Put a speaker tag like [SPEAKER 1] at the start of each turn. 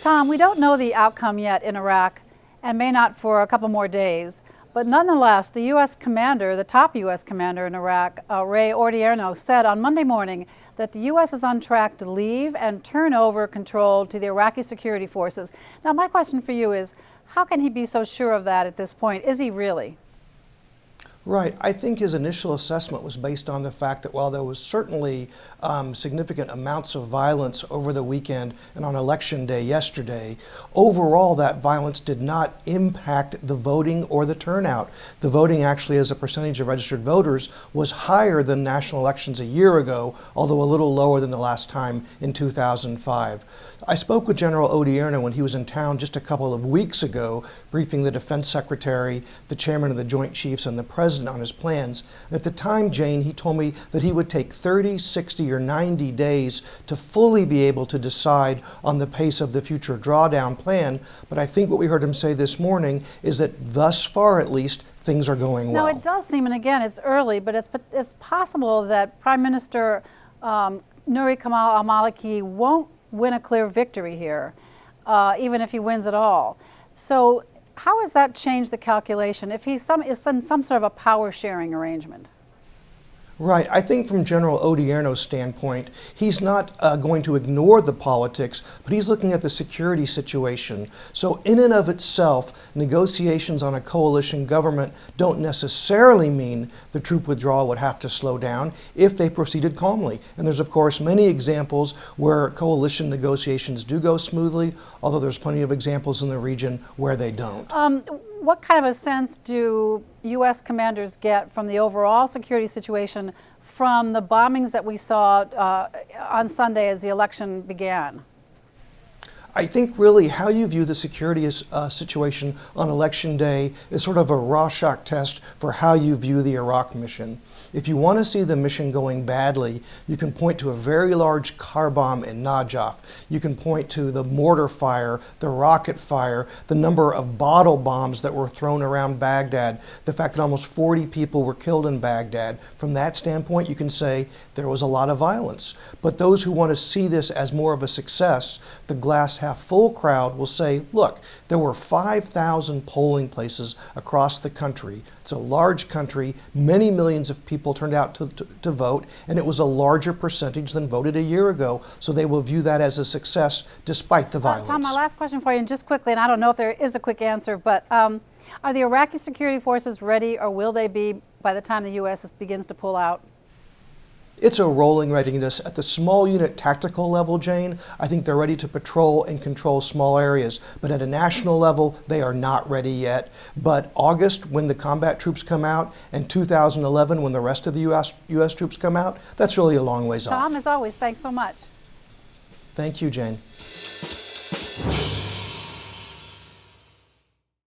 [SPEAKER 1] Thom, we don't know the outcome yet in Iraq and may not for a couple more days. But nonetheless, the U.S. commander, the top U.S. commander in Iraq, Ray Odierno, said on Monday morning that the U.S. is on track to leave and turn over control to the Iraqi security forces. Now, my question for you is, how can he be so sure of that at this point? Is he really?
[SPEAKER 2] Right. I think his initial assessment was based on the fact that while there was certainly significant amounts of violence over the weekend and on Election Day yesterday, overall that violence did not impact the voting or the turnout. The voting actually as a percentage of registered voters was higher than national elections a year ago, although a little lower than the last time in 2005. I spoke with General Odierno when he was in town just a couple of weeks ago, briefing the Defense Secretary, the Chairman of the Joint Chiefs, and the President on his plans. And at the time, Jane, he told me that he would take 30, 60, or 90 days to fully be able to decide on the pace of the future drawdown plan. But I think what we heard him say this morning is that thus far, at least, things are going well.
[SPEAKER 1] Now, it does seem, and again, it's early, but it's possible that Prime Minister Nouri Kamal al-Maliki won't win a clear victory here, even if he wins at all. So how has that changed the calculation if he's is in some sort of a power-sharing arrangement?
[SPEAKER 2] Right. I think from General Odierno's standpoint, he's not going to ignore the politics, but he's looking at the security situation. So in and of itself, negotiations on a coalition government don't necessarily mean the troop withdrawal would have to slow down if they proceeded calmly. And there's, of course, many examples where coalition negotiations do go smoothly, although there's plenty of examples in the region where they don't.
[SPEAKER 1] What kind of a sense do U.S. commanders get from the overall security situation from the bombings that we saw on Sunday as the election began?
[SPEAKER 2] I think really how you view the security situation on Election Day is sort of a Rorschach test for how you view the Iraq mission. If you want to see the mission going badly, you can point to a very large car bomb in Najaf. You can point to the mortar fire, the rocket fire, the number of bottle bombs that were thrown around Baghdad, the fact that almost 40 people were killed in Baghdad. From that standpoint, you can say there was a lot of violence. But those who want to see this as more of a success, the glass half full crowd will say, look, there were 5,000 polling places across the country. It's a large country. Many millions of people turned out to vote, and it was a larger percentage than voted a year ago. So they will view that as a success despite the violence.
[SPEAKER 1] Thom, my last question for you, and just quickly, and I don't know if there is a quick answer, but are the Iraqi security forces ready, or will they be by the time the U.S. begins to pull out?
[SPEAKER 2] It's a rolling readiness. At the small unit tactical level, Jane, I think they're ready to patrol and control small areas. But at a national level, they are not ready yet. But August, when the combat troops come out, and 2011, when the rest of the U.S. troops come out, that's really a long ways off.
[SPEAKER 1] Thom, as always, thanks so much.
[SPEAKER 2] Thank you, Jane.